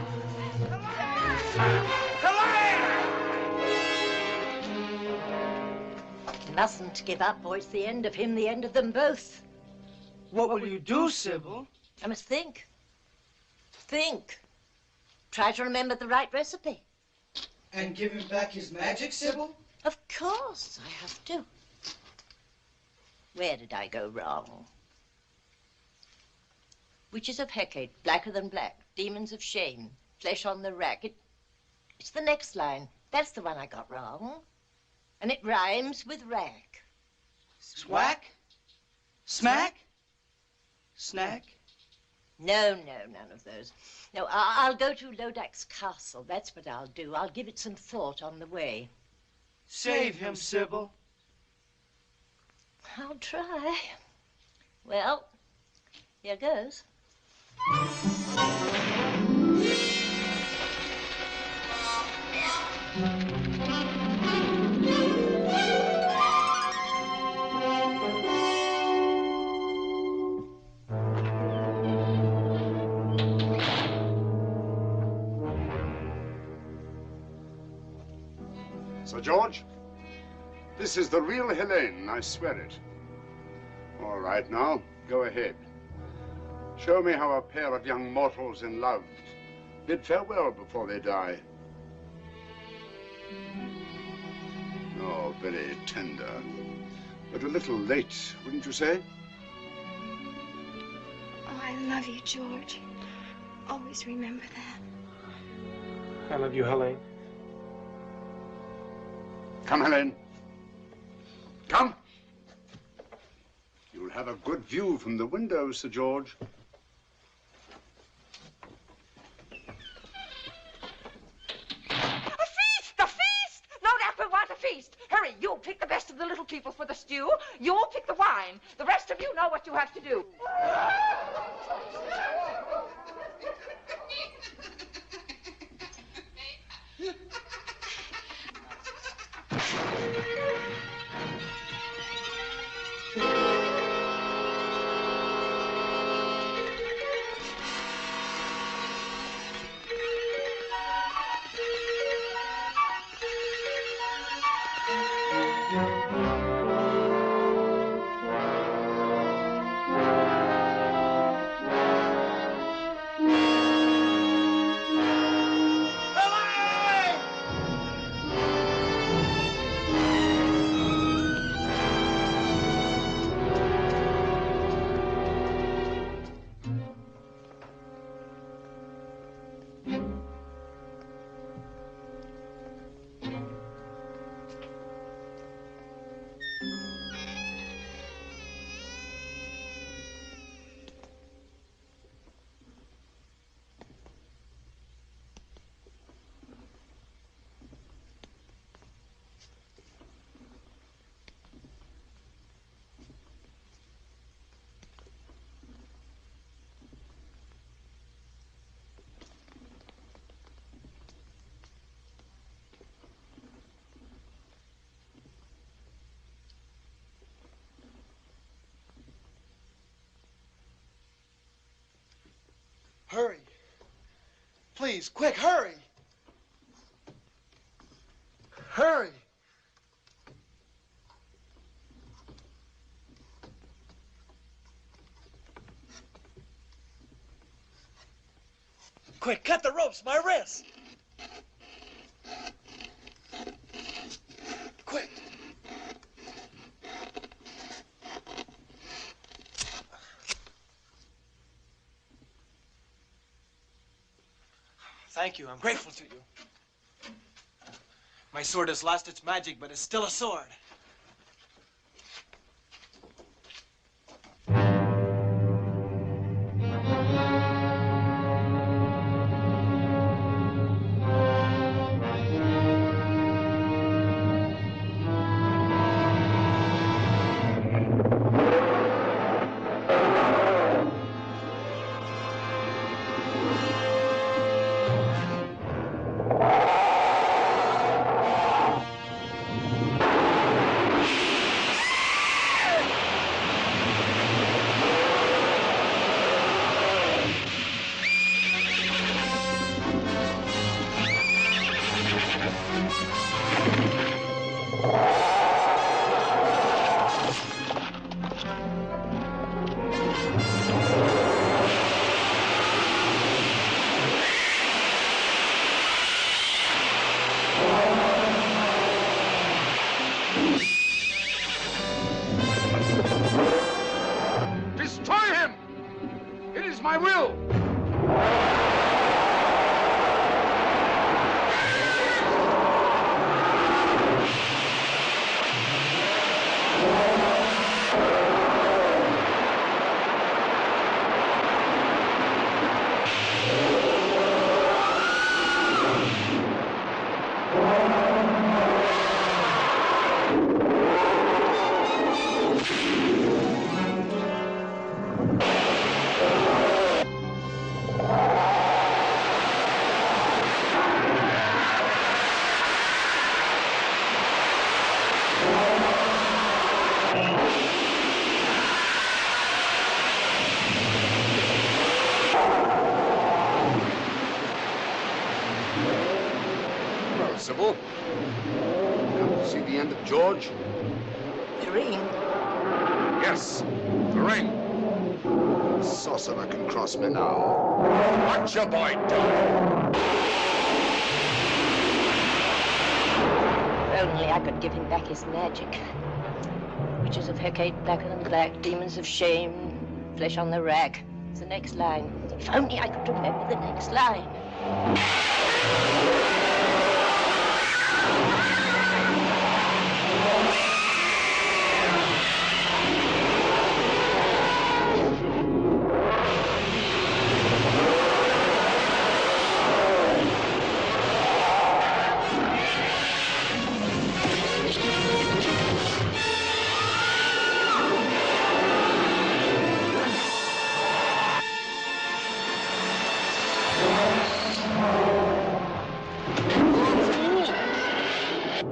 Mustn't give up, or it's the end of him, the end of them both. What will you do, Sybil? I must think. Think. Try to remember the right recipe. And give him back his magic, Sybil? Of course, I have to. Where did I go wrong? Witches of Hecate, blacker than black. Demons of shame, flesh on the rack. It's the next line. That's the one I got wrong. And it rhymes with rack. Swack? Smack? Snack? No, none of those. No, I'll go to Lodak's castle. That's what I'll do. I'll give it some thought on the way. Save him, Sybil. I'll try. Well, here goes. Sir George, this is the real Helene, I swear it. All right, now, go ahead. Show me how a pair of young mortals in love bid farewell before they die. Oh, very tender, but a little late, wouldn't you say? Oh, I love you, George. Always remember that. I love you, Helene. Come, Helene. Come. You'll have a good view from the window, Sir George. The feast! Lodak will want a feast. Hurry, you pick the best of the little people for the stew. You'll pick the wine. The rest of you know what you have to do. Hurry. please, quick, hurry. Hurry. Quick, cut the ropes, my wrist. Quick. Thank you, I'm grateful to you. My sword has lost its magic, but it's still a sword. Destroy him! It is my will! Well, Sybil, come to see the end of George? The ring. Yes, the ring. The sorcerer can cross me now. What's your boy doing? If only I could give him back his magic. Witches of Hecate, blacker than black, demons of shame, flesh on the rack. It's the next line. If only I could remember the next line.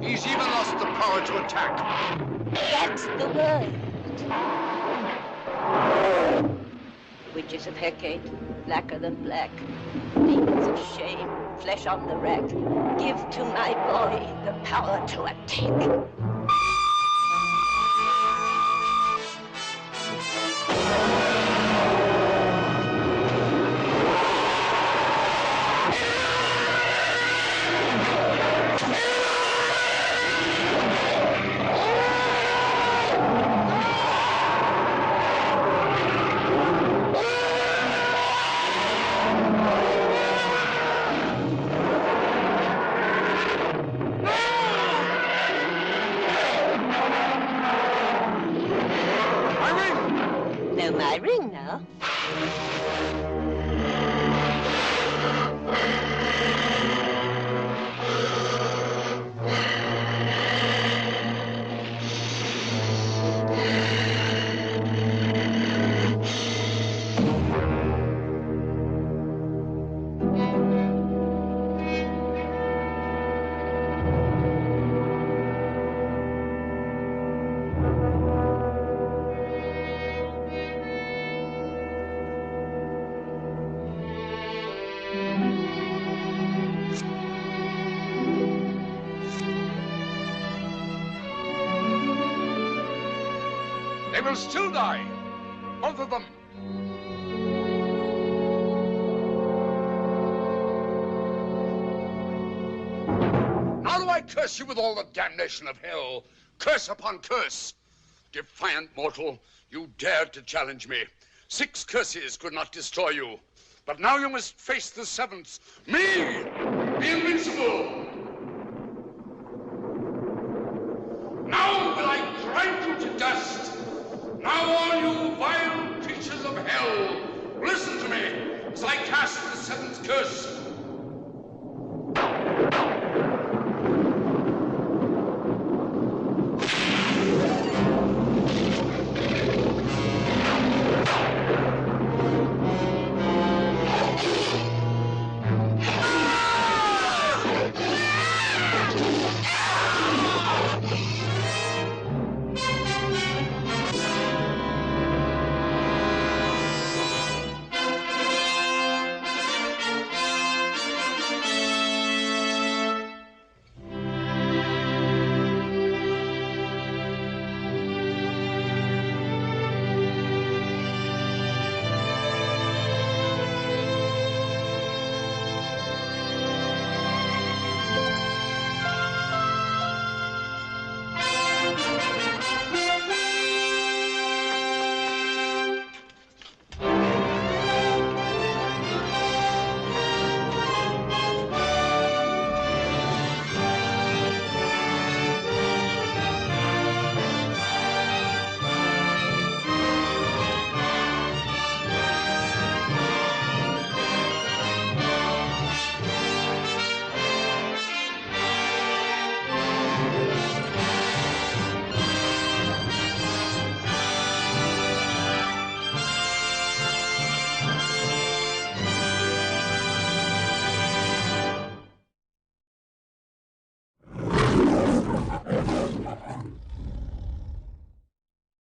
He's even lost the power to attack. That's the word. Witches of Hecate, blacker than black, demons of shame, flesh on the rack. Give to my boy the power to attack. My ring now. They will still die. Both of them. Now do I curse you with all the damnation of hell. Curse upon curse. Defiant mortal, you dared to challenge me. 6 curses could not destroy you. But now you must face the 7th. Me, the invincible.